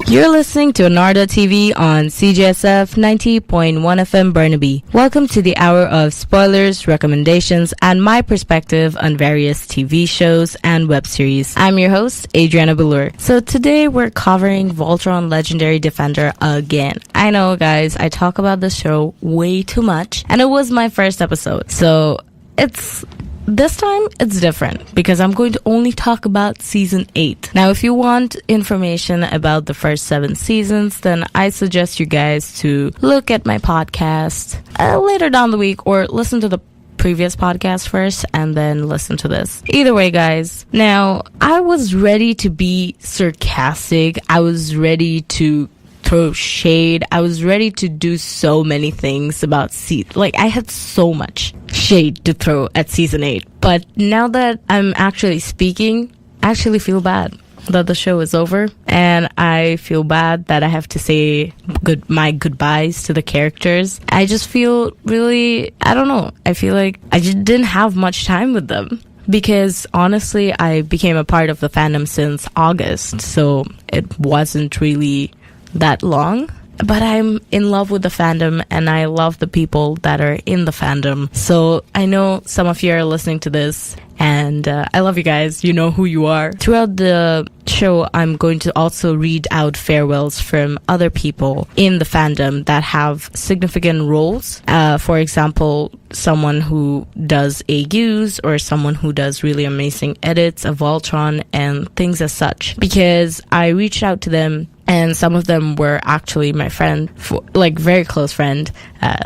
You're listening to AnaerdaTV on CJSF 90.1 FM Burnaby. Welcome to the hour of spoilers, recommendations, and my perspective on various TV shows and web series. I'm your host, Adriana Ballur. So today we're covering Voltron Legendary Defender again. I know, guys, I talk about this show way too much, and it was my first episode. So this time, it's different because I'm going to only talk about season 8. Now, if you want information about the first 7 seasons, then I suggest you guys to look at my podcast later down the week or listen to the previous podcast first and then listen to this. Either way, guys. Now, I was ready to be sarcastic. I was ready to throw shade. I was ready to do so many things about I had so much shade to throw at season 8. But now that I'm actually speaking, I actually feel bad that the show is over, and I feel bad that I have to say my goodbyes to the characters. I just feel really, I don't know, I feel like I just didn't have much time with them. Because honestly, I became a part of the fandom since August, so it wasn't really that long, but I'm in love with the fandom and I love the people that are in the fandom. So I know some of you are listening to this and I love you guys. You know who you are. Throughout the show, I'm going to also read out farewells from other people in the fandom that have significant roles. For example, someone who does AUs or someone who does really amazing edits of Voltron and things as such. Because I reached out to them and some of them were actually my friend, very close friend,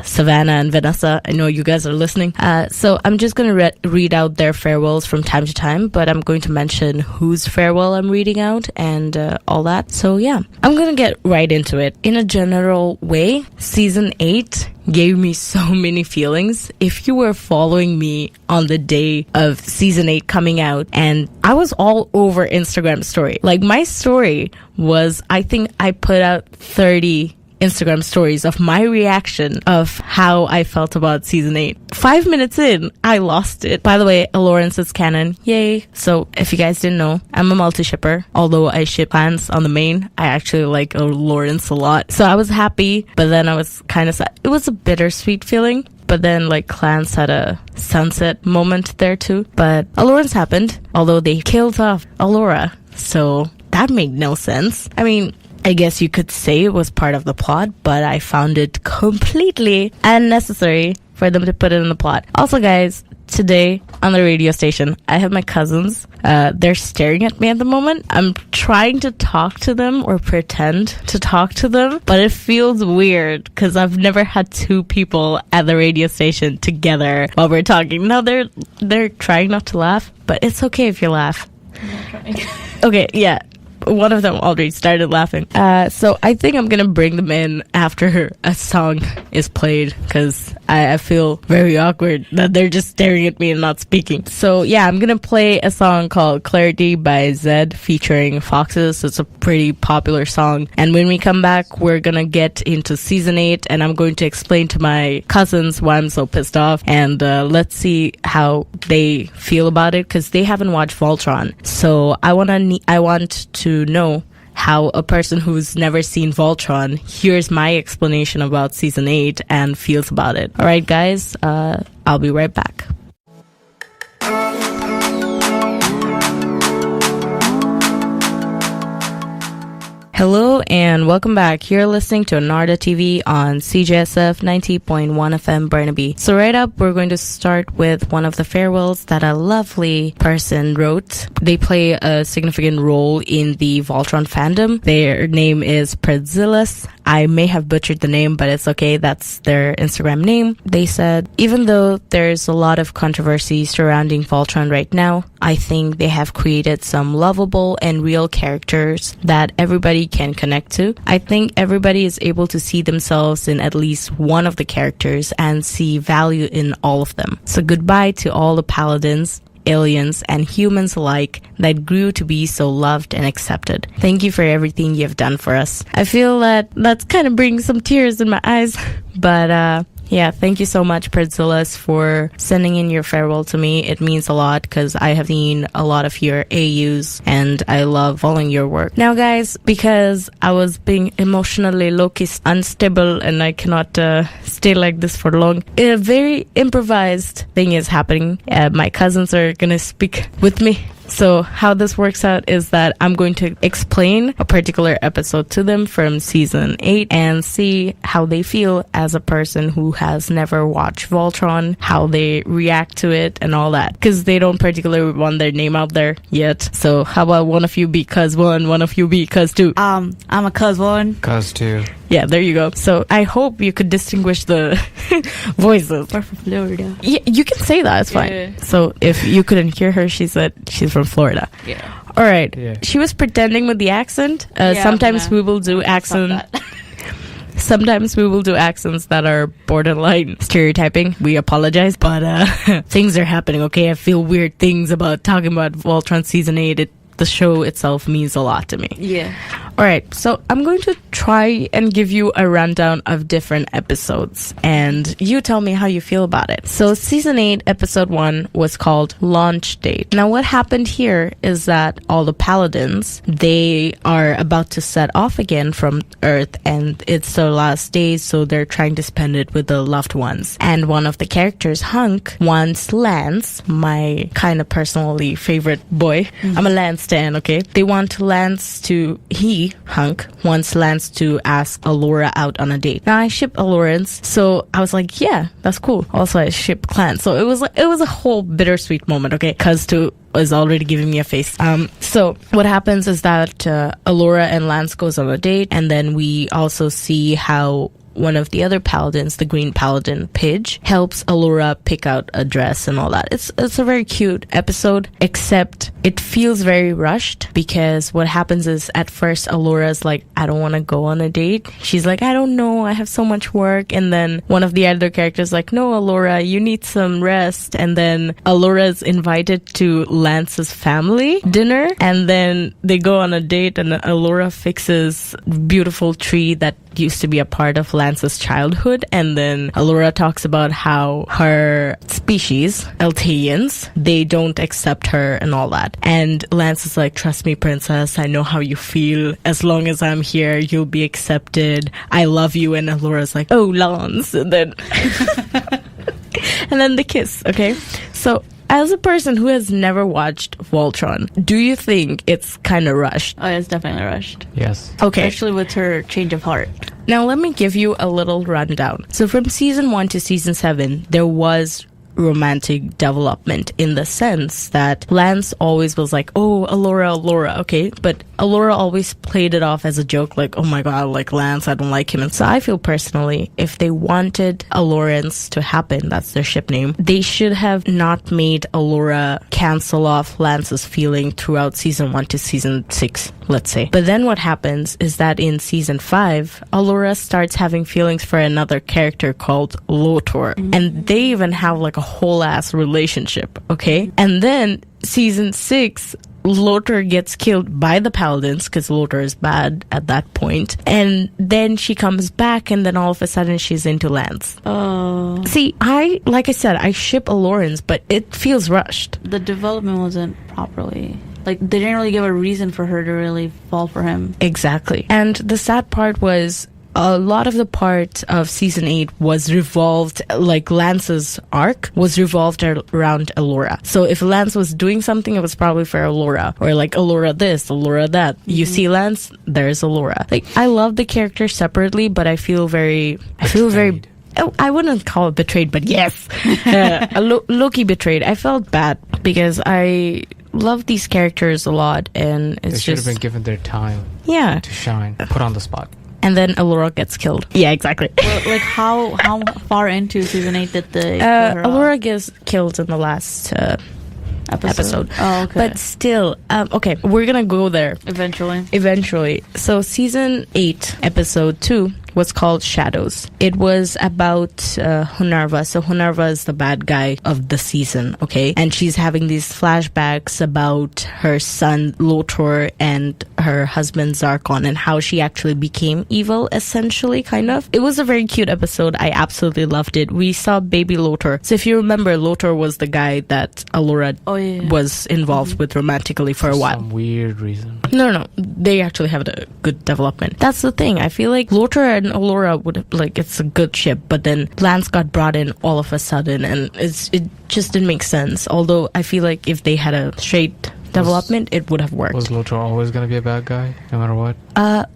Savannah and Vanessa. I know you guys are listening. So I'm just going to read out their farewells from time to time, but I'm going to mention whose farewell I'm reading out and all that. So yeah, I'm going to get right into it. In a general way, season 8 gave me so many feelings. If you were following me on the day of season 8 coming out, and I was all over Instagram story. Like, my story was, I think I put out 30 Instagram stories of my reaction of how I felt about season 8. 5 minutes in, I lost it. By the way, Lawrence is canon. Yay. So if you guys didn't know, I'm a multi-shipper. Although I ship Lance on the main, I actually like Lawrence a lot. So I was happy, but then I was kind of sad. It was a bittersweet feeling. But then, Clans had a sunset moment there too. But Lawrence happened, although they killed off Allura. So that made no sense. I mean, I guess you could say it was part of the plot, but I found it completely unnecessary for them to put it in the plot. Also, guys, today on the radio station, I have my cousins. They're staring at me at the moment. I'm trying to talk to them or pretend to talk to them, but it feels weird because I've never had 2 people at the radio station together while we're talking. Now they're trying not to laugh, but it's okay if you laugh. I'm not trying. Okay, yeah. One of them already started laughing. So I think I'm gonna bring them in after a song is played because I feel very awkward that they're just staring at me and not speaking. So yeah, I'm gonna play a song called Clarity by Zed featuring Foxes. It's a pretty popular song. And when we come back, we're gonna get into season 8 and I'm going to explain to my cousins why I'm so pissed off. And let's see how they feel about it because they haven't watched Voltron. So I want to know how a person who's never seen Voltron hears my explanation about season 8 and feels about it. Alright, guys, I'll be right back. Hello and welcome back. You're listening to AnaerdaTV on CJSF 90.1 FM Burnaby. So right up, we're going to start with one of the farewells that a lovely person wrote. They play a significant role in the Voltron fandom. Their name is Predzilis. I may have butchered the name, but it's okay. That's their Instagram name. They said, even though there's a lot of controversy surrounding Voltron right now, I think they have created some lovable and real characters that everybody can connect to. I think everybody is able to see themselves in at least one of the characters and see value in all of them. So goodbye to all the Paladins, aliens, and humans alike that grew to be so loved and accepted. Thank you for everything you've done for us. I feel that that's kind of bringing some tears in my eyes, but Yeah, thank you so much, Priscilla's, for sending in your farewell to me. It means a lot because I have seen a lot of your AUs and I love following your work. Now, guys, because I was being emotionally low-key unstable and I cannot stay like this for long, a very improvised thing is happening. My cousins are going to speak with me. So how this works out is that I'm going to explain a particular episode to them from season 8 and see how they feel as a person who has never watched Voltron, how they react to it and all that. Because they don't particularly want their name out there yet. So how about one of you be Cuz 1, one of you be Cuz 2? I'm a Cuz 1. Cuz 2. Yeah, there you go. So I hope you could distinguish the voices. We're from Florida. Yeah, you can say that. It's fine. Yeah. So if you couldn't hear her, she said she's from Florida. Yeah. All right. Yeah. She was pretending with the accent. Yeah, Sometimes I'm we will do gonna accent. stop that. Sometimes we will do accents that are borderline stereotyping. We apologize, but things are happening. Okay, I feel weird things about talking about Voltron season 8. The show itself means a lot to me. Yeah. All right, so I'm going to try and give you a rundown of different episodes, and you tell me how you feel about it. So season 8, episode 1 was called Launch Date. Now what happened here is that all the Paladins, they are about to set off again from Earth, and it's their last days, so they're trying to spend it with the loved ones. And one of the characters, Hunk, wants Lance, my kind of personally favorite boy. I'm a Lance stan, okay? They want Lance to... Hunk wants Lance to ask Allura out on a date. Now I ship Allurans, so I was like, yeah, that's cool. Also I ship Clan, so it was a whole bittersweet moment, okay? Cuz 2 is already giving me a face. So what happens is that Allura and Lance goes on a date, and then we also see how one of the other paladins, the green paladin Pidge, helps Allura pick out a dress and all that. It's a very cute episode, except it feels very rushed because what happens is at first Allura's like, I don't want to go on a date. She's like, I don't know, I have so much work. And then one of the other characters like, no, Allura, you need some rest. And then Allura's invited to Lance's family dinner, and then they go on a date, and Allura fixes beautiful tree that used to be a part of Lance's childhood, and then Allura talks about how her species, Eltaians, they don't accept her and all that. And Lance is like, trust me, princess, I know how you feel. As long as I'm here, you'll be accepted. I love you. And Allura's like, oh, Lance. And then and then the kiss, okay? So as a person who has never watched Voltron, do you think it's kind of rushed? Oh, it's definitely rushed. Yes. Okay. Especially with her change of heart. Now let me give you a little rundown. So from season 1 to season 7, there was romantic development in the sense that Lance always was like, oh, Allura, okay? But Allura always played it off as a joke, like, oh my god, like Lance, I don't like him. And so I feel personally, if they wanted Allurans to happen, that's their ship name, they should have not made Allura cancel off Lance's feeling throughout season 1 to season 6, let's say. But then what happens is that in season 5, Allura starts having feelings for another character called Lotor. And they even have like a whole ass relationship, okay? And then season 6, Lotor gets killed by the Paladins because Lotor is bad at that point. And then she comes back, and then all of a sudden she's into Lance. Oh. See, like I said, I ship Allurans, but it feels rushed. The development wasn't properly... Like, they didn't really give a reason for her to really fall for him. Exactly. And the sad part was, a lot of the part of season 8 was revolved, like Lance's arc was revolved around Allura. So if Lance was doing something, it was probably for Allura, or like Allura this, Allura that. You see Lance, there's Allura. Like, I love the character separately, but I feel very I wouldn't call it betrayed, but yes, Loki betrayed. I felt bad because I love these characters a lot, and it's they should have been given their time to shine, put on the spot. And then Allura gets killed. Yeah, exactly. Well, like, how far into season 8 did they... Allura gets killed in the last episode. Oh, okay. But still, okay, we're gonna go there. Eventually. So season 8, episode 2 was called Shadows. It was about Hunarva. So Hunarva is the bad guy of the season, okay? And she's having these flashbacks about her son Lotor and her husband Zarkon and how she actually became evil, essentially, kind of. It was a very cute episode. I absolutely loved it. We saw baby Lotor. So if you remember, Lotor was the guy that Allura was involved with romantically for a while. Some weird reason. No, they actually have a good development. That's the thing. I feel like Lotor and Allura it's a good ship, but then Lance got brought in all of a sudden, and it just didn't make sense. Although I feel like if they had a straight development, it would have worked. Was Lotor always going to be a bad guy, no matter what?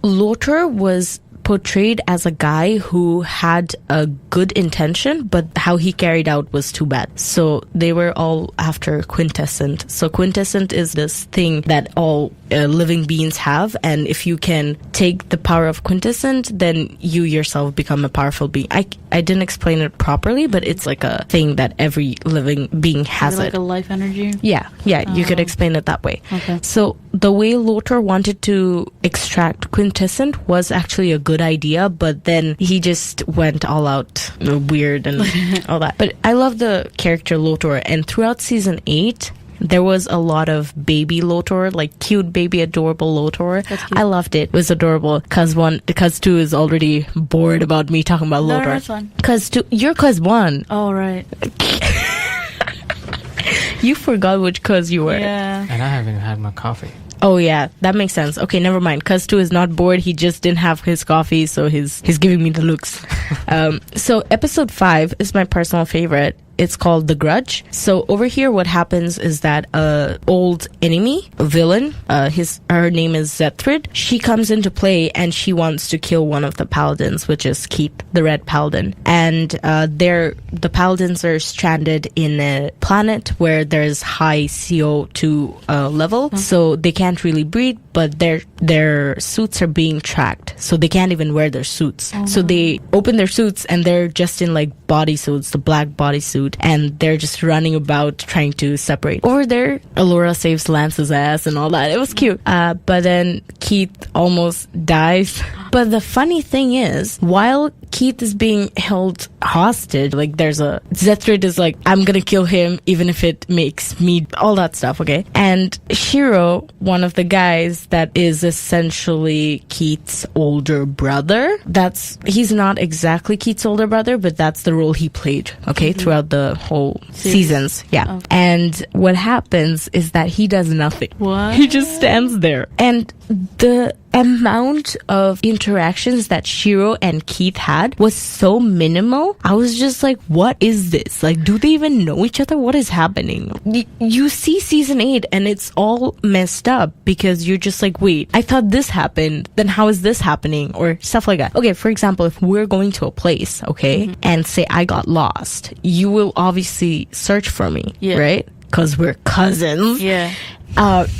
Lotor was portrayed as a guy who had a good intention, but how he carried out was too bad. So they were all after Quintessent. So Quintessent is this thing that all living beings have, and if you can take the power of Quintessent, then you yourself become a powerful being. I didn't explain it properly, but it's like a thing that every living being has. Like a life energy? Yeah, you could explain it that way. Okay. So the way Lotor wanted to extract Quintessent was actually a good idea, but then he just went all out weird and all that. But I love the character Lotor, and throughout season 8, there was a lot of baby Lotor, like cute baby adorable Lotor. I loved it. It was adorable. Cuz 2 is already bored about me talking about Lotor. No, that's fine. Cuz 2, you're Cuz 1. Oh, right. You forgot which Cuz you were. Yeah. And I haven't had my coffee. Oh yeah, that makes sense. Okay, never mind. Cuz 2 is not bored. He just didn't have his coffee, so he's giving me the looks. So episode 5 is my personal favorite. It's called The Grudge. So over here, what happens is that a old enemy, a villain, her name is Zethrid. She comes into play and she wants to kill one of the paladins, which is Keith, the Red Paladin. And the paladins are stranded in a planet where there's high CO2 level, so they can't really breathe. But their suits are being tracked, so they can't even wear their suits. So they open their suits and they're just in like bodysuits, the black bodysuit, and they're just running about trying to separate. Over there, Allura saves Lance's ass and all that. It was cute. But then Keith almost dies. But the funny thing is, while Keith is being held hostage, like Zethrid is like, I'm gonna kill him even if it makes me, all that stuff, okay? And Shiro, one of the guys that is essentially Keith's older brother, he's not exactly Keith's older brother, but that's the role he played, okay, throughout the whole seasons. Yeah. Okay. And what happens is that he does nothing. What? He just stands there. And the amount of interactions that Shiro and Keith had was so minimal. I was just like, what is this? Like, do they even know each other? What is happening? You see season 8 and it's all messed up because you're just like, wait, I thought this happened, then how is this happening? Or stuff like that. Okay, for example, if we're going to a place, okay, and say I got lost, you will obviously search for me, right? Because we're cousins. Yeah.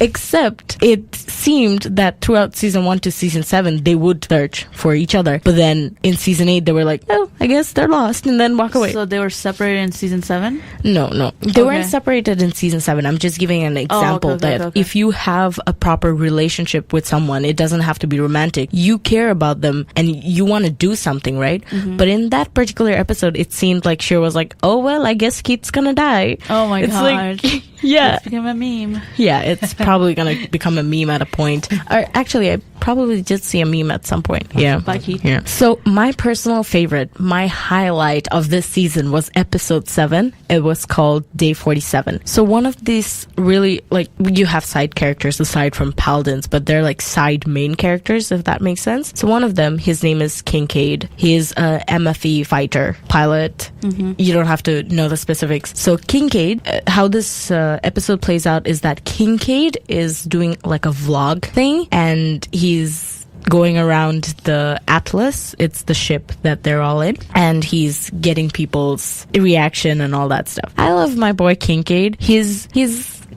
Except it seemed that throughout season 1 to season 7 they would search for each other, but then in season 8 they were like, oh, I guess they're lost, and then walk away. So they were separated in season 7? No, they weren't separated in season 7. I'm just giving an example that if you have a proper relationship with someone, it doesn't have to be romantic, you care about them and you want to do something, right? But in that particular episode it seemed like Shiro was like, oh well, I guess Keith's gonna die. Oh my god. Like, yeah, it's become a meme. Yeah, it's probably gonna become a meme at a point. Or actually, I probably did see a meme at some point. Yeah. Bye, Keith. Yeah. So my personal favorite, my highlight of this season was episode 7. It was called Day 47. So one of these really, like, you have side characters aside from paladins, but they're like side main characters, if that makes sense. So one of them, his name is Kincaid. He is a MFE fighter pilot. You don't have to know the specifics. So Kincaid, how this episode plays out is that Kincaid is doing like a vlog thing, and he's going around the Atlas. It's the ship that they're all in, and he's getting people's reaction and all that stuff. I love my boy Kincaid. He's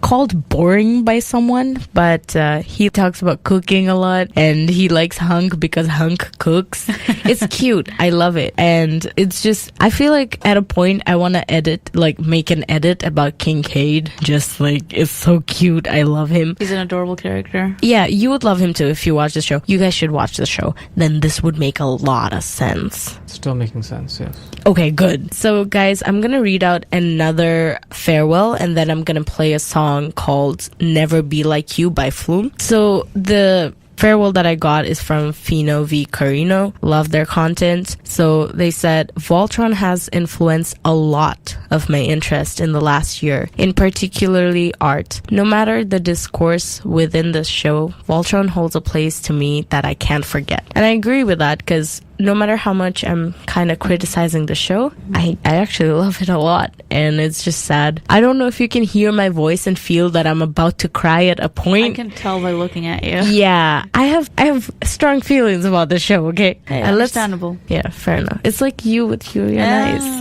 called boring by someone, but he talks about cooking a lot, and he likes Hunk because Hunk cooks. It's cute. I love it. And it's just, I feel like at a point I want to make an edit about Kincaid. Just like, it's so cute. I love him. He's an adorable character. Yeah, you would love him too if you watch the show. You guys should watch the show. Then this would make a lot of sense. Still making sense, yes. Okay, good. So guys, I'm gonna read out another farewell, and then I'm gonna play a song called Never Be Like You by Flume. So the farewell that I got is from Fino V. Carino. Love their content. So they said, Voltron has influenced a lot of my interest in the last year, in particularly art. No matter the discourse within the show, Voltron holds a place to me that I can't forget. And I agree with that, because no matter how much I'm kind of criticizing the show, I actually love it a lot. And it's just sad. I don't know if you can hear my voice and feel that I'm about to cry at a point. I can tell by looking at you. Yeah, I have strong feelings about the show, okay? Hey, And understandable. Yeah, fair enough. It's like you with Yuri on Ice.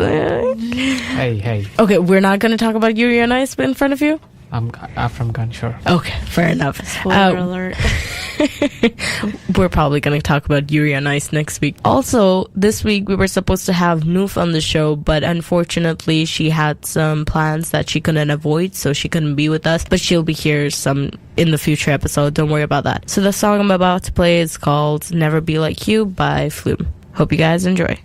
Hey. Okay, we're not going to talk about Yuri on Ice in front of you? After I'm gone, sure. Okay, fair enough. Spoiler alert. We're probably going to talk about Yuri on Ice next week. Also, this week we were supposed to have Noof on the show, but unfortunately she had some plans that she couldn't avoid, so she couldn't be with us. But she'll be here in the future episode. Don't worry about that. So the song I'm about to play is called Never Be Like You by Flume. Hope you guys enjoy.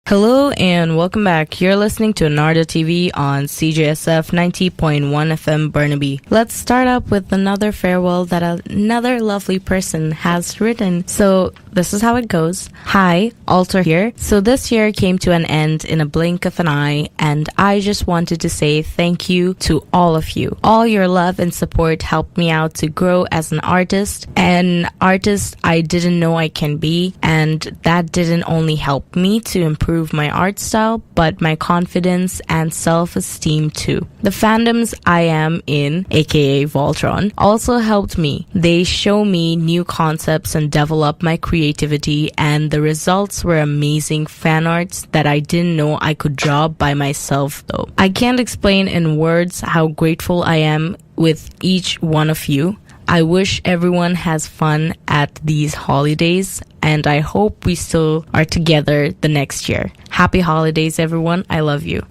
Hello and welcome back. You're listening to AnaerdaTV on CJSF 90.1 FM Burnaby. Let's start up with another farewell that another lovely person has written. So this is how it goes. Hi, Alter here. So this year came to an end in a blink of an eye, and I just wanted to say thank you to all of you. All your love and support helped me out to grow as an artist I didn't know I can be, and that didn't only help me to improve my art style, but my confidence and self-esteem too. The fandoms I am in, aka Voltron, also helped me. They show me new concepts and develop my creativity, and the results were amazing fan arts that I didn't know I could draw by myself though. I can't explain in words how grateful I am with each one of you. I wish everyone has fun at these holidays, and I hope we still are together the next year. Happy holidays, everyone. I love you.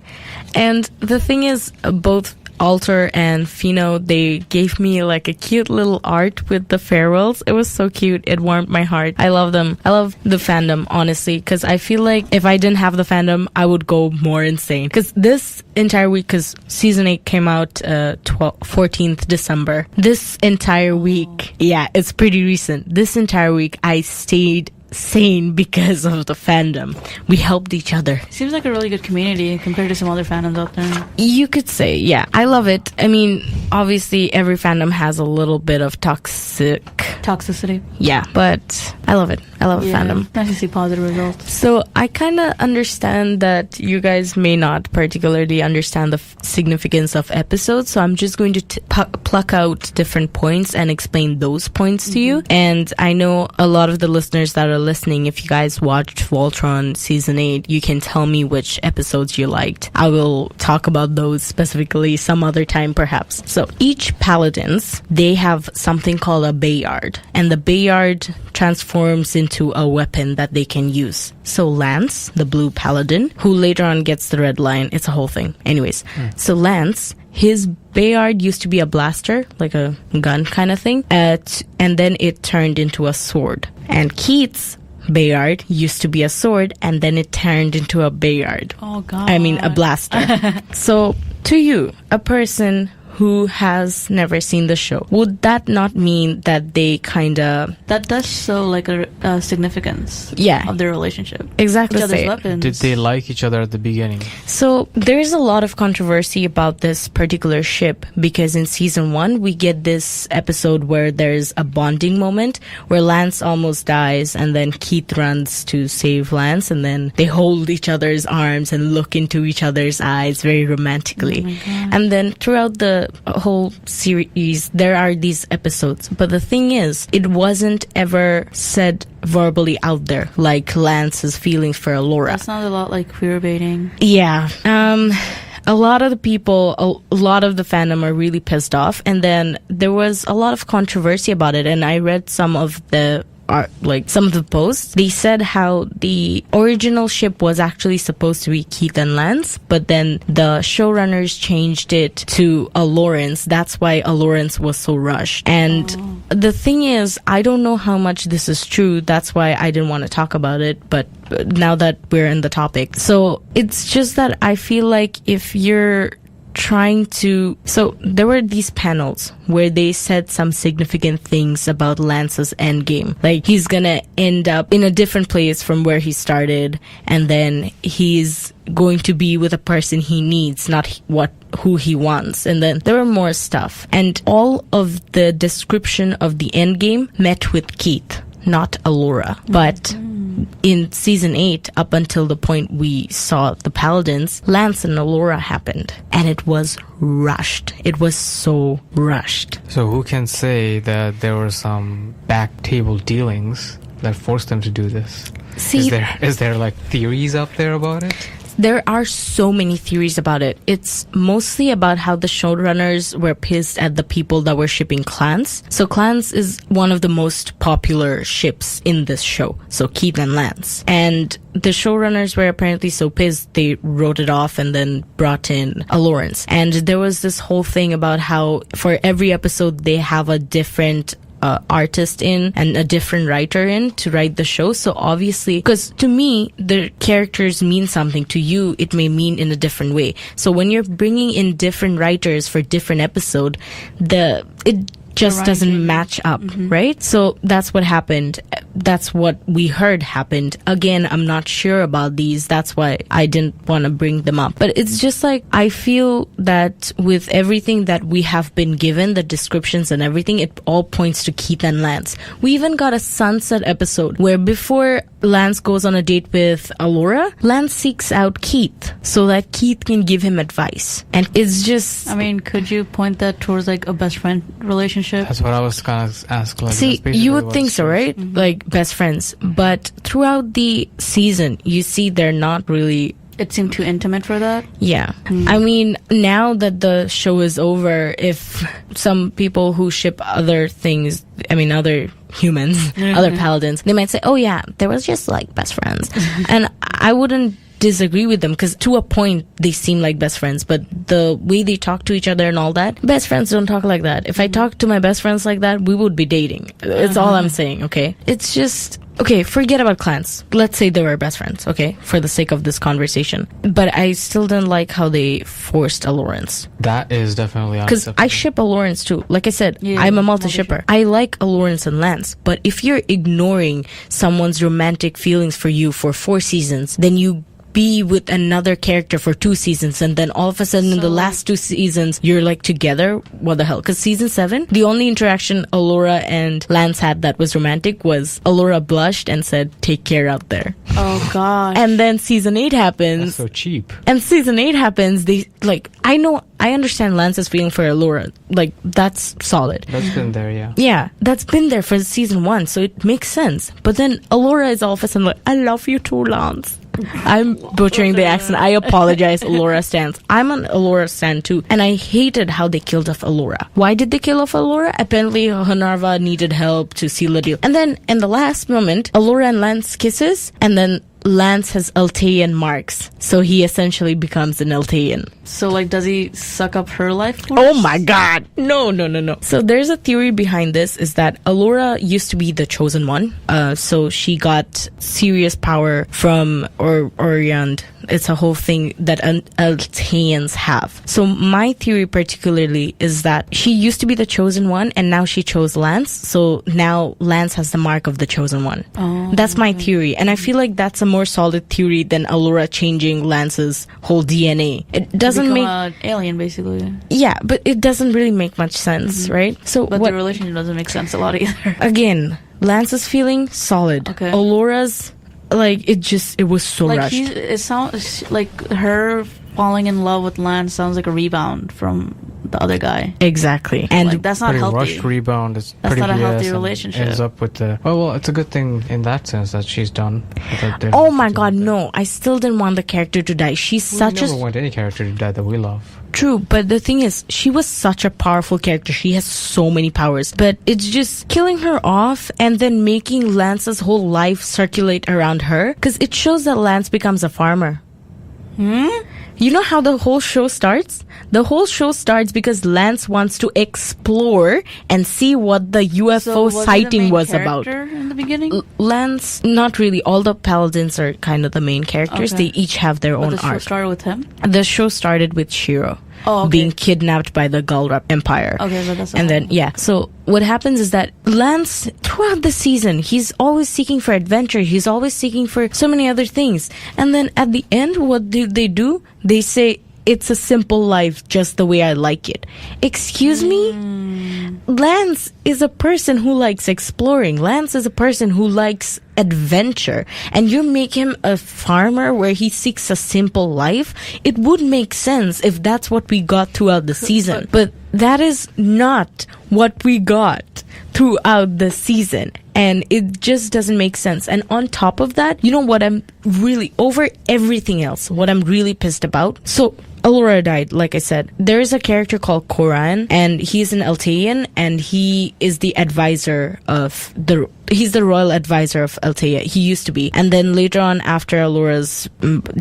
And the thing is, both Alter and Fino, they gave me like a cute little art with the farewells. It was so cute. It warmed my heart. I love them. I love the fandom, honestly, because I feel like if I didn't have the fandom, I would go more insane. Because this entire week, because season 8 came out 14th December. This entire week, yeah, it's pretty recent. This entire week, I stayed sane because of the fandom. We helped each other. Seems like a really good community compared to some other fandoms out there. You could say, yeah. I love it. I mean, obviously every fandom has a little bit of toxicity. Yeah, but I love it. I love a fandom. Nice to see positive results. So I kind of understand that you guys may not particularly understand the significance of episodes, so I'm just going to pluck out different points and explain those points to you. And I know a lot of the listeners that are listening, if you guys watched Voltron season 8, you can tell me which episodes you liked. I will talk about those specifically some other time perhaps. So each paladins, they have something called a Bayard, and the Bayard transforms into a weapon that they can use. So Lance, the blue paladin, who later on gets the red lion, it's a whole thing. Anyways, so Lance, his Bayard used to be a blaster, like a gun kind of thing, and then it turned into a sword. And Keith's Bayard used to be a sword, and then it turned into a Bayard. Oh, God. I mean, a blaster. So, to you, a person who has never seen the show, would that not mean that they kind of... That does show like a significance of their relationship. Exactly. Each other's weapons. Did they like each other at the beginning? So there's a lot of controversy about this particular ship, because in season 1 we get this episode where there's a bonding moment where Lance almost dies, and then Keith runs to save Lance, and then they hold each other's arms and look into each other's eyes very romantically. Oh my God. And then throughout the the whole series, there are these episodes. But the thing is, it wasn't ever said verbally out there, like Lance's feelings for Allura. That sounds a lot like queer baiting. Yeah. A lot of the people, a lot of the fandom are really pissed off. And then there was a lot of controversy about it. And I read some of the some of the posts. They said how the original ship was actually supposed to be Keith and Lance, but then the showrunners changed it to a Lawrence. That's why a Lawrence was so rushed. And the thing is, I don't know how much this is true. That's why I didn't want to talk about it. But now that we're in the topic, so it's just that I feel like if you're so there were these panels where they said some significant things about Lance's endgame. Like, he's gonna end up in a different place from where he started, and then he's going to be with a person he needs, not who he wants. And then there were more stuff. And all of the description of the endgame met with Keith, not Allura. But in season 8, up until the point we saw the Paladins, Lance and Allura happened. And it was rushed. It was so rushed. So who can say that there were some back table dealings that forced them to do this? See, is there like theories up there about it? There are so many theories about it. It's mostly about how the showrunners were pissed at the people that were shipping Clans. So Clans is one of the most popular ships in this show. So Keith and Lance. And the showrunners were apparently so pissed they wrote it off and then brought in a Lawrence. And there was this whole thing about how for every episode they have a different artist in and a different writer in to write the show. So obviously, because to me the characters mean something, to you it may mean in a different way. So when you're bringing in different writers for different episode, it just doesn't match up, right? So that's what happened. That's what we heard happened. Again, I'm not sure about these. That's why I didn't want to bring them up. But it's just like, I feel that with everything that we have been given, the descriptions and everything, it all points to Keith and Lance. We even got a sunset episode where before Lance goes on a date with Allura, Lance seeks out Keith so that Keith can give him advice. And it's just... I mean, could you point that towards like a best friend relationship? That's what I was gonna ask. Like, see, you would think so, right? Like best friends. But throughout the season, you see they're not really... It seemed too intimate for that? Yeah. I mean, now that the show is over, if some people who ship other things, I mean, other humans, other paladins, they might say, oh yeah, they were just like best friends. And I wouldn't disagree with them, because to a point they seem like best friends, but the way they talk to each other and all that, best friends don't talk like that. If I talk to my best friends like that, we would be dating. It's all I'm saying, okay? It's just... Okay, forget about Clans. Let's say they were best friends, okay? For the sake of this conversation. But I still didn't like how they forced a Lawrence. That is definitely because I ship a Lawrence too. Like I said, I'm a multi-shipper. I like a Lawrence and Lance. But if you're ignoring someone's romantic feelings for you for 4 seasons, then you be with another character for 2 seasons, and then all of a sudden in the last 2 seasons you're like together. What the hell? Because season 7, the only interaction Allura and Lance had that was romantic was Allura blushed and said, take care out there. Oh gosh. And then season 8 happens. That's so cheap. And season 8 happens, they like, I understand Lance's feeling for Allura. Like, that's solid. That's been there, yeah. Yeah, that's been there for season 1, so it makes sense. But then Allura is all of a sudden like, I love you too, Lance. I'm butchering the accent. I apologize, Allura stans. I'm an Allura stan too. And I hated how they killed off Allura. Why did they kill off Allura? Apparently, Honarva needed help to seal the deal. And then, in the last moment, Allura and Lance kisses, and then Lance has Altean marks, so he essentially becomes an Altean. So, like, does he suck up her life force? Oh my god! No. So there's a theory behind this, is that Allura used to be the chosen one. So she got serious power from Oriand. It's a whole thing that Alteans have. So my theory particularly is that she used to be the chosen one, and now she chose Lance. So now Lance has the mark of the chosen one. Oh. That's my theory, and I feel like that's a more solid theory than Allura changing Lance's whole DNA. It doesn't make an alien, basically. Yeah, but it doesn't really make much sense, right? So, but the relationship doesn't make sense a lot either. Again, Lance's feeling solid. Okay. Allura's, like, it was so like rushed. it sounds like her falling in love with Lance sounds like a rebound from the other guy. Exactly. And Like, that's not pretty healthy. rushed rebound. It's That's pretty not a BS healthy and relationship. Ends up with the well, it's a good thing in that sense that she's done. oh my god, no. I still didn't want the character to die. She's We such never a... want any character to die that we love. True, but the thing is, she was such a powerful character. She has so many powers. But it's just killing her off and then making Lance's whole life circulate around her. Because it shows that Lance becomes a farmer. You know how the whole show starts? The whole show starts because Lance wants to explore and see what the UFO was he the sighting main was about. character in the beginning? Lance, not really. All the Paladins are kind of the main characters. Okay. They each have their But own the show arc. started with him? The show started with Shiro Oh, okay. being kidnapped by the Gulrap Empire. Okay, but that's And then, yeah. So what happens is that Lance, throughout the season, he's always seeking for adventure. He's always seeking for so many other things. And then at the end, what do? They say, it's a simple life, just the way I like it. Excuse me? Lance is a person who likes exploring. Lance is a person who likes adventure. And you make him a farmer where he seeks a simple life. It would make sense if that's what we got throughout the season. But that is not what we got throughout the season. And it just doesn't make sense. And on top of that, you know what I'm really, over everything else, what I'm really pissed about? So, Allura died, like I said. There is a character called Koran, and he's an Altean, and he is the advisor of he's the royal advisor of Altea. He used to be. And then later on, after Allura's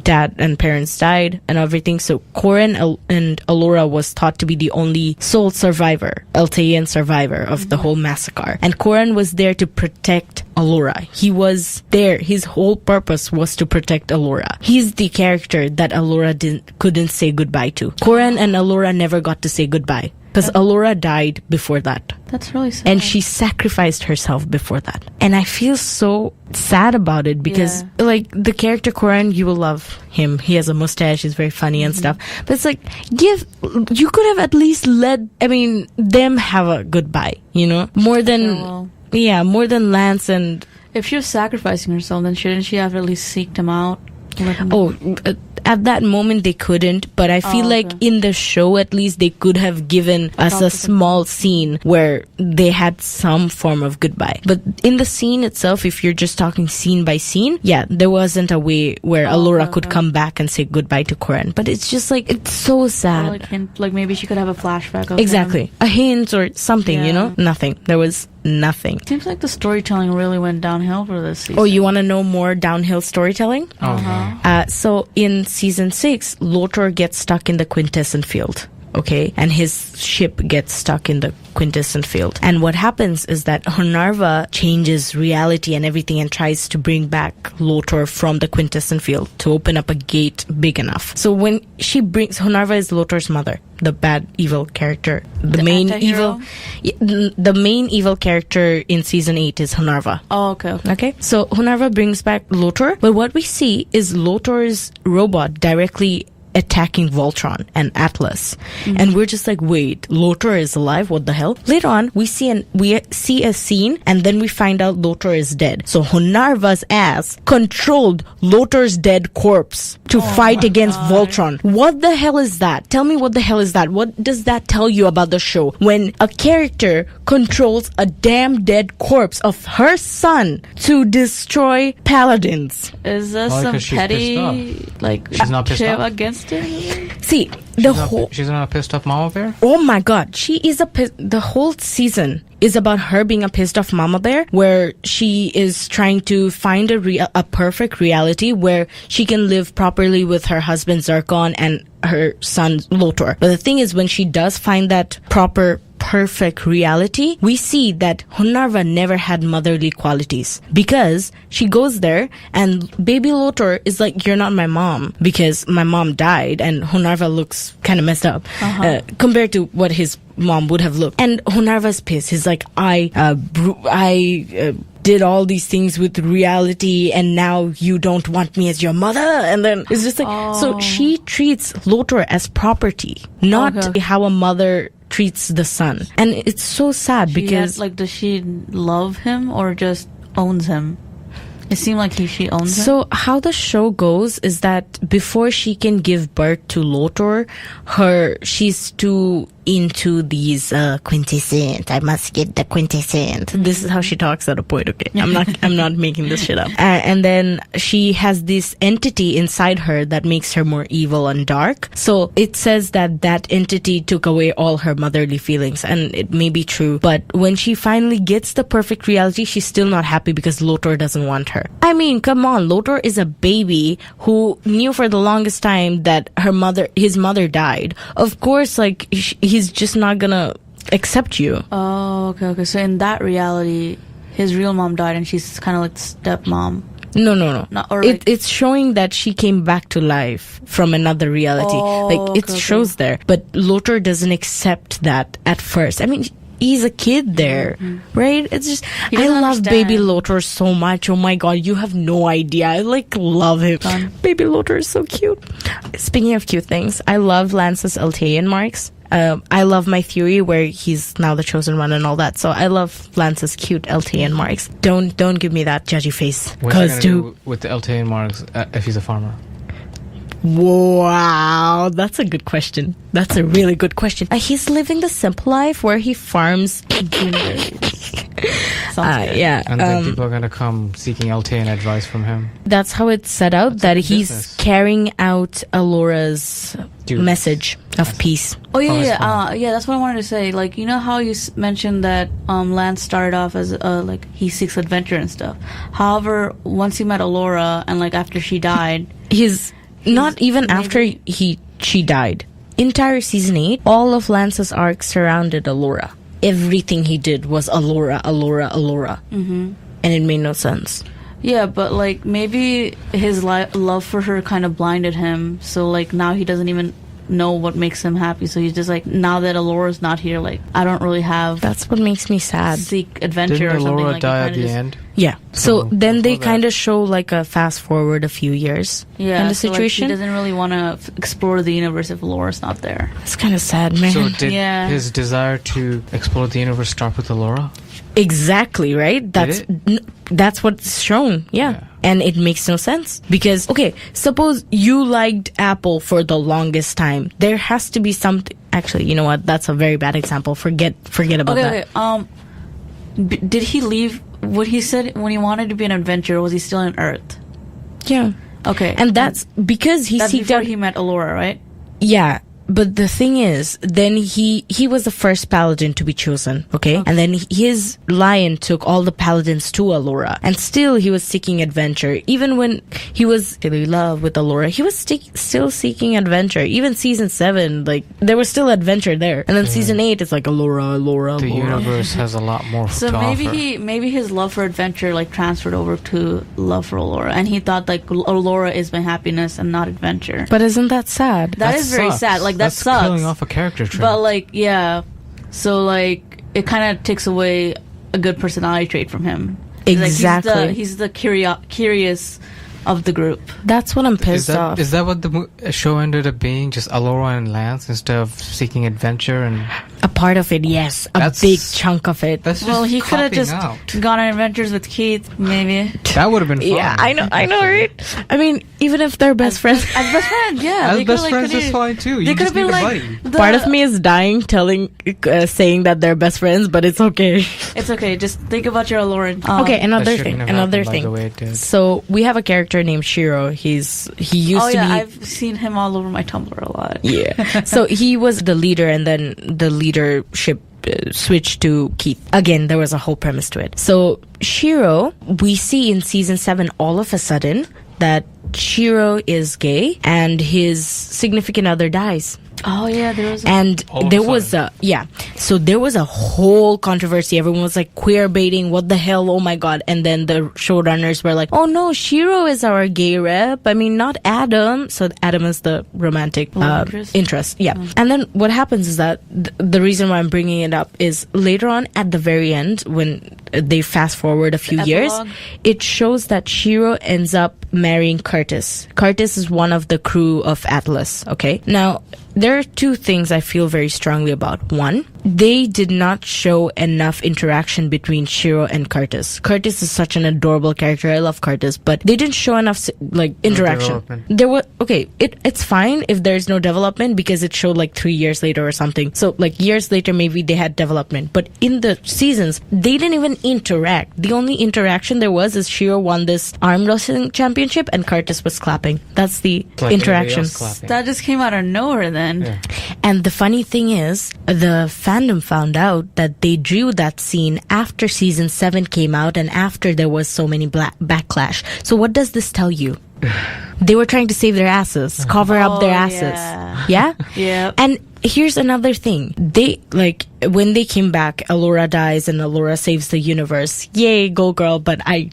dad and parents died and everything, so Koran and Allura was thought to be the only sole survivor, Altean survivor of the whole massacre. And Koran was there to protect Allura. He was there. His whole purpose was to protect Allura. He's the character that Allura couldn't say goodbye to. Koran and Allura never got to say goodbye because Allura died before that. That's really sad. And she sacrificed herself before that. And I feel so sad about it because, like, the character Koran, you will love him. He has a mustache. He's very funny and stuff. But it's like, you could have at least let, them have a goodbye, you know? More than Lance and... If she was sacrificing herself, then shouldn't she have at least seeked him out? At that moment they couldn't, but I feel like in the show at least they could have given us a small scene where they had some form of goodbye. But in the scene itself, if you're just talking scene by scene, there wasn't a way where Allura could come back and say goodbye to Koran. But it's just like, it's so sad. Like maybe she could have a flashback of exactly. him. A hint or something, you know? Nothing. There was nothing. Seems like the storytelling really went downhill for this season. Oh, you want to know more downhill storytelling? So in season 6, Lotor gets stuck in the quintessent field. Okay, and his ship gets stuck in the quintessent field. And what happens is that Honarva changes reality and everything and tries to bring back Lotor from the quintessent field to open up a gate big enough. So when she brings... Honarva is Lotor's mother, the bad, evil character. The main anti-hero? the main evil character in season 8 is Honarva. Oh, okay. Okay, so Honarva brings back Lotor, but what we see is Lotor's robot directly attacking Voltron and Atlas. And we're just like, wait, Lotor is alive? What the hell? Later on, we see a scene and then we find out Lotor is dead. So Honarva's ass controlled Lotor's dead corpse to fight against Voltron. What the hell is that? Tell me what the hell is that? What does that tell you about the show? When a character controls a damn dead corpse of her son to destroy paladins. Is this some petty, like, she's not pissed off against it? See, she's not a pissed off mama bear? Oh my god, she is the whole season is about her being a pissed off mama bear, where she is trying to find a perfect reality where she can live properly with her husband Zircon and her son Lotor. But the thing is, when she does find that perfect reality, we see that Honarva never had motherly qualities, because she goes there and baby Lotor is like, you're not my mom because my mom died, and Honarva looks kind of messed up compared to what his mom would have looked. And Honarva's pissed. He's like, I did all these things with reality and now you don't want me as your mother. And then it's just like, so she treats Lotor as property, not how a mother treats the son. And it's so sad because does she love him or just owns him? It seemed like she owns him. So how the show goes is that before she can give birth to Lotor, she's too into these quintessence. I must get the quintessence. This is how she talks at a point. Okay, I'm not making this shit up. And then she has this entity inside her that makes her more evil and dark. So it says that entity took away all her motherly feelings, and it may be true. But when she finally gets the perfect reality, she's still not happy because Lotor doesn't want her. I mean, come on, Lotor is a baby who knew for the longest time that his mother died. Of course, like he's just not gonna accept you. Oh, okay. So in that reality, his real mom died, and she's kind of like stepmom. No. Not, or like, it's showing that she came back to life from another reality. It shows there, but Lotor doesn't accept that at first. I mean, he's a kid there, right? It's just I love baby Lotor so much. Oh my god, you have no idea. I love him. Baby Lotor is so cute. Speaking of cute things, I love Lance's Altean marks. I love my theory where he's now the chosen one and all that. So I love Lance's cute Altean marks. Don't give me that judgy face. What's he gonna do with the Altean marks if he's a farmer? Wow, that's a good question. That's a really good question. He's living the simple life where he farms. Yeah. And then people are gonna come seeking Altean advice from him. That's how it's set out. That he's carrying out Alora's message of peace. Oh yeah. That's what I wanted to say. Like, you know how you mentioned that Lance started off as he seeks adventure and stuff. However, once he met Alora and after she died, he's not even after she died. Entire season 8, all of Lance's arcs surrounded Alora. Everything he did was Alora. Mm-hmm. And it made no sense. Yeah, but maybe his love for her kind of blinded him. So now he doesn't even know what makes him happy. So he's just now that Alora's not here, I don't really have. That's what makes me sad. Seek adventure. Didn't or something. Alora die at the end? Yeah. So then they kind of show a fast forward a few years. Yeah. In the situation. He doesn't really want to explore the universe if Alora's not there. It's kind of sad, man. So did his desire to explore the universe start with Alora? Exactly, right? That's what's shown. Yeah. And it makes no sense because suppose you liked Apple for the longest time. There has to be something. Actually, you know what? That's a very bad example. Forget about that. Okay. Did he leave? What he said when he wanted to be an adventurer, was he still on Earth? Yeah. Okay. And that's because he seeked before out. He met Alora, right? Yeah. But the thing is, then he was the first Paladin to be chosen, okay? And then his lion took all the Paladins to Alora. And still he was seeking adventure. Even when he was in love with Alora, he was still seeking adventure. Even season 7, there was still adventure there. And then season 8, it's Alora. The universe has a lot more so to offer. maybe his love for adventure transferred over to love for Alora. And he thought Alora is my happiness and not adventure. But isn't that sad? That is very sad. That That's sucks. killing off a character trait. But so it kind of takes away a good personality trait from him. Exactly. He's the curious of the group. That's what I'm pissed off. Is that what the show ended up being? Just Alora and Lance instead of seeking adventure and a part of it, yes, a big chunk of it. He could have just gone on adventures with Keith, maybe. That would have been fun. Yeah, I know, right? I mean, even if they're best friends, as best friends, yeah, as best friends is fine too. You just need a buddy. Part of me is dying, saying that they're best friends, but it's okay. It's okay. Just think about your Alora. Okay, another thing. So we have a character named Shiro. He used to be. I've seen him all over my Tumblr a lot. Yeah. So he was the leader, and then the leadership switched to Keith. Again, there was a whole premise to it. So Shiro, we see in season 7 all of a sudden that Shiro is gay and his significant other dies. Oh yeah, there was. So there was a whole controversy. Everyone was queer baiting. What the hell? Oh my god! And then the showrunners were like, "Oh no, Shiro is our gay rep. I mean, not Adam." So Adam is the romantic interest. Yeah. And then what happens is that the reason why I'm bringing it up is later on at the very end when they fast forward a few years, it shows that Shiro ends up marrying Curtis. Curtis is one of the crew of Atlas. Okay, now. there are two things I feel very strongly about. One, they did not show enough interaction between Shiro and Curtis. Curtis is such an adorable character. I love Curtis, but they didn't show enough interaction. There was it's fine if there's no development because it showed 3 years later or something. So years later maybe they had development, but in the seasons they didn't even interact. The only interaction there was is Shiro won this arm wrestling championship and Curtis was clapping. That's the interaction. That just came out of nowhere then. Yeah. And the funny thing is, the fandom found out that they drew that scene after season 7 came out and after there was so many backlash. So what does this tell you? They were trying to save their asses, cover up their asses. Yeah? Yeah. And here's another thing. They, when they came back, Allura dies and Allura saves the universe. Yay, go girl, but I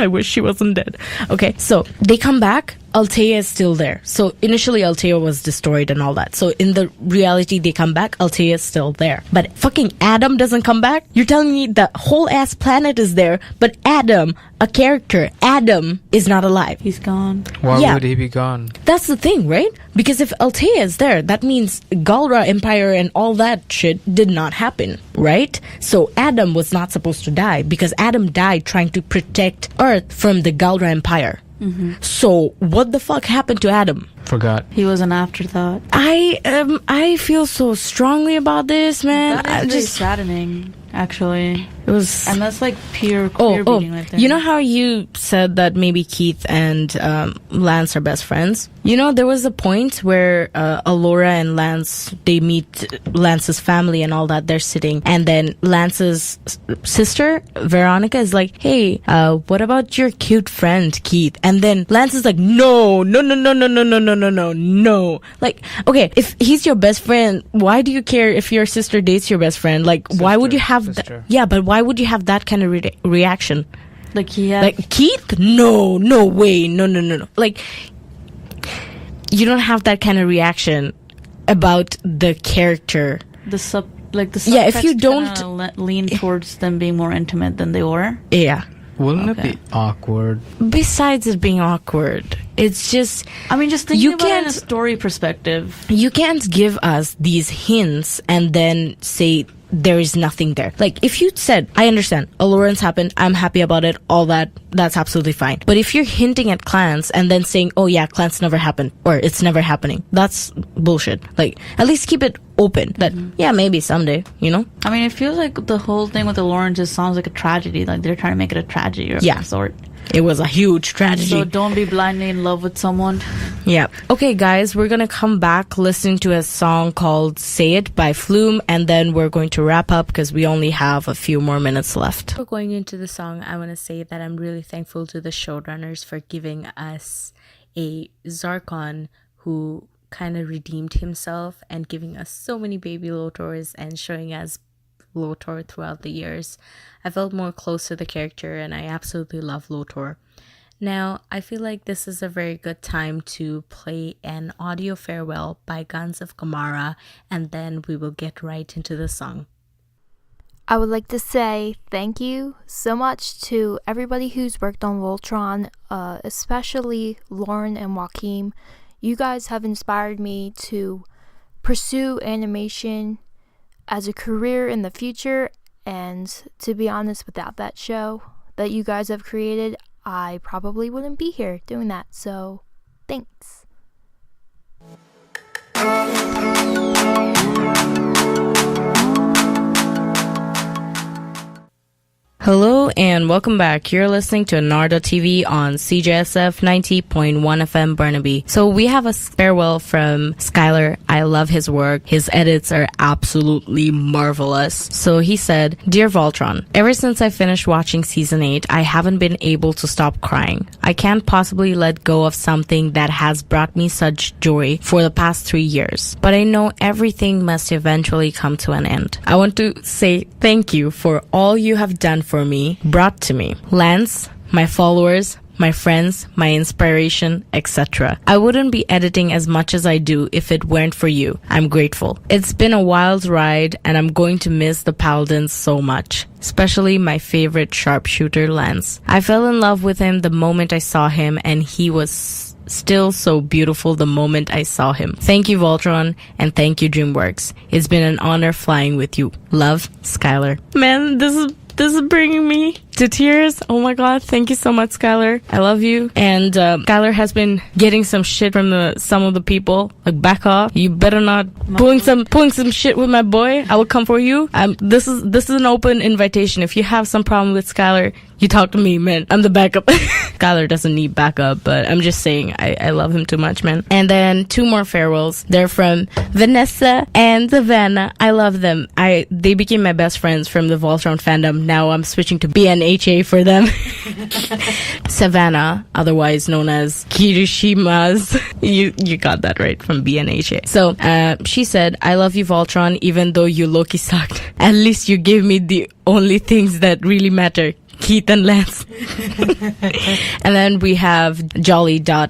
wish she wasn't dead. Okay, so they come back. Althea is still there. So initially Althea was destroyed and all that. So in the reality they come back, Althea is still there. But fucking Adam doesn't come back? You're telling me the whole ass planet is there, but Adam, a character, Adam is not alive. He's gone. Why would he be gone? That's the thing, right? Because if Althea is there, that means Galra Empire and all that shit did not happen, right? So Adam was not supposed to die because Adam died trying to protect Earth from the Galra Empire. Mm-hmm. So what the fuck happened to Adam? Forgot. He was an afterthought. I feel so strongly about this, man. That is just saddening, actually. It was, and that's pure beating right there. You know how you said that maybe Keith and Lance are best friends? You know, there was a point where Allura and Lance, they meet Lance's family and all that. They're sitting, and then Lance's sister Veronica is like, "Hey, what about your cute friend Keith?" And then Lance is like, "No. Okay, if he's your best friend, why do you care if your sister dates your best friend? Why would you have that? Yeah, but why would you have that kind of reaction? Keith? No way, no. You don't have that kind of reaction about the character. The subtext if you don't lean towards them being more intimate than they were. Yeah. Wouldn't it be awkward? Besides it being awkward, it's just... just thinking about it in a story perspective. You can't give us these hints and then say there is nothing there. If you said, I understand, allurance happened, I'm happy about it, all that, that's absolutely fine. But if you're hinting at clans and then saying, oh yeah, clans never happened, or it's never happening, that's bullshit. At least keep it open that, yeah, maybe someday, you know? It feels like the whole thing with allurance just sounds like a tragedy. They're trying to make it a tragedy of some sort. It was a huge tragedy. So don't be blindly in love with someone. Yeah. Okay, guys, we're going to come back listening to a song called Say It by Flume, and then we're going to wrap up because we only have a few more minutes left. Before going into the song, I want to say that I'm really thankful to the showrunners for giving us a Zarkon who kind of redeemed himself and giving us so many baby Lotors and showing us Lotor throughout the years. I felt more close to the character and I absolutely love Lotor. Now, I feel like this is a very good time to play an audio farewell by Guns of Kamara, and then we will get right into the song. I would like to say thank you so much to everybody who's worked on Voltron, especially Lauren and Joaquim. You guys have inspired me to pursue animation as a career in the future, and to be honest, without that show that you guys have created, I probably wouldn't be here doing that, so thanks. Hello and welcome back. You're listening to AnaerdaTV on CJSF 90.1 FM Burnaby. So we have a farewell from Skylar. I love his work. His edits are absolutely marvelous. So he said, Dear Voltron, ever since I finished watching season 8, I haven't been able to stop crying. I can't possibly let go of something that has brought me such joy for the past 3 years. But I know everything must eventually come to an end. I want to say thank you for all you have done for me, brought to me. Lance, my followers, my friends, my inspiration, etc. I wouldn't be editing as much as I do if it weren't for you. I'm grateful. It's been a wild ride and I'm going to miss the Paladins so much, especially my favorite sharpshooter Lance. I fell in love with him the moment I saw him and he was still so beautiful the moment I saw him. Thank you, Voltron, and thank you, DreamWorks. It's been an honor flying with you. Love, Skylar. Man, this is bringing me to tears. Oh my god, thank you so much, Skylar. I love you. And Skylar has been getting some shit from some of the people. Like, back off. You better not pulling some shit with my boy. I will come for you. This is an open invitation. If you have some problem with Skylar, you talk to me, man. I'm the backup. Skylar doesn't need backup, but I'm just saying I love him too much, man. And then 2 more farewells. They're from Vanessa and Savannah. I love them. They became my best friends from the Voltron fandom. Now I'm switching to BNHA for them. Savannah, otherwise known as Kirishima's. You got that right, from BNHA. So she said, I love you, Voltron, even though you low-key sucked. At least you gave me the only things that really matter. Keith and Lance. And then we have jolly.l.uwuu,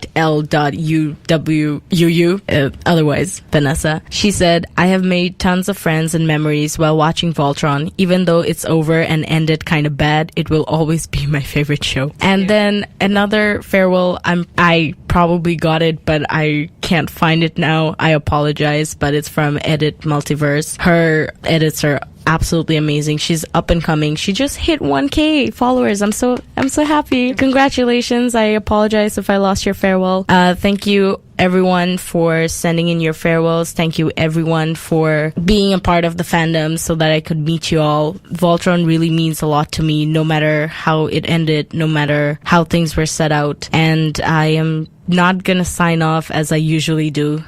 otherwise Vanessa. She said, I have made tons of friends and memories while watching Voltron. Even though it's over and ended kind of bad, it will always be my favorite show. And then another farewell, I probably got it, but I can't find it now. I apologize, but it's from Edit Multiverse. Her edits are absolutely amazing. She's up and coming. She just hit 1K followers. I'm so happy. Congratulations. I apologize if I lost your farewell. Thank you everyone for sending in your farewells. Thank you everyone for being a part of the fandom so that I could meet you all. Voltron really means a lot to me, no matter how it ended, no matter how things were set out. And I am not gonna sign off as I usually do.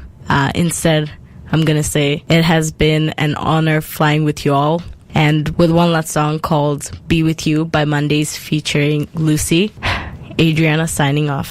Instead, I'm gonna say it has been an honor flying with you all. And with one last song called Be With You by Mondays featuring Lucy, Adriana signing off.